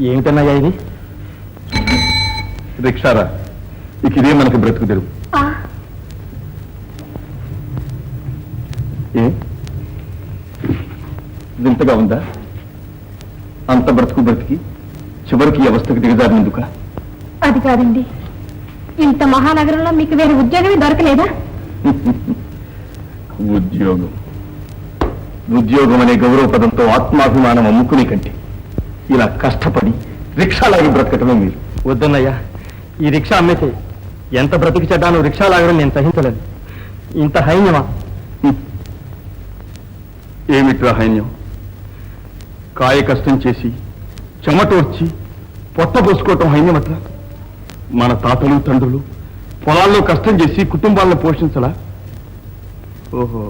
ఏమిటన్నాయా ఇది? రిక్షారా, ఇక ఇదే మనకి బ్రతుకు తెరువు. ఏ వింతగా ఉందా? అంత బ్రతుకు బ్రతికి చివరికి అవస్థకు దిగజారినందుక? అది కాదండి, ఇంత మహానగరంలో మీకు వేరే ఉద్యోగమే దొరకలేదా? ఉద్యోగం అనే గౌరవ పదంతో ఆత్మాభిమానం అమ్ముకునే కంటే ఇలా కష్టపడి రిక్షాలాగి బ్రతకటమే మీరు. వద్దన్నయ్యా, ఈ రిక్షా అమ్మేతే ఎంత బ్రతికి చెడ్డానో రిక్షా లాగడం నేను సహించలేదు. ఇంత హైన్యమా? ఏమిట్రా హైన్యం? కాయ కష్టం చేసి చెమటోర్చి పొట్ట పోసుకోవటం హైన్యమట్లా? మన తాతలు తండ్రులు పొలాల్లో కష్టం చేసి కుటుంబాలను పోషించలా? ఓహో,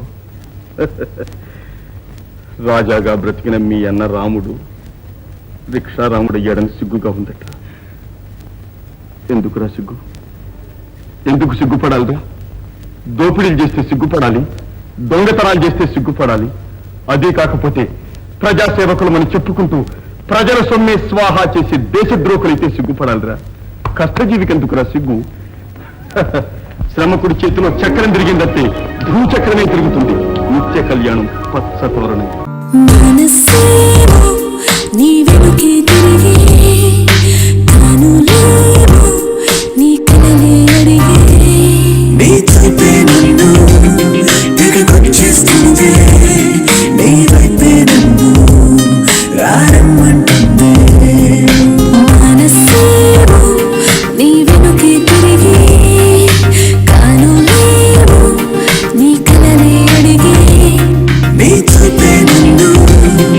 రాజాగా బ్రతికిన మీ అన్న రాముడు రిక్షారాముడు అయ్యాడని సిగ్గుగా ఉందట. ఎందుకురా సిగ్గు? ఎందుకు సిగ్గుపడాలిరా? దోపిడీలు చేస్తే సిగ్గుపడాలి, దొంగతనాలు చేస్తే సిగ్గుపడాలి. అదే కాకపోతే ప్రజాసేవకులు మనం చెప్పుకుంటూ ప్రజల సొమ్మే స్వాహా చేసి దేశద్రోహులైతే సిగ్గుపడాలిరా. కష్టజీవికి ఎందుకురా సిగ్గు? శ్రమకుడి చేతిలో చక్రం తిరిగిందంటే భూచక్రమే తిరుగుతుంది. నిత్య కళ్యాణం పచ్చతోరణం. నీ వెనుకే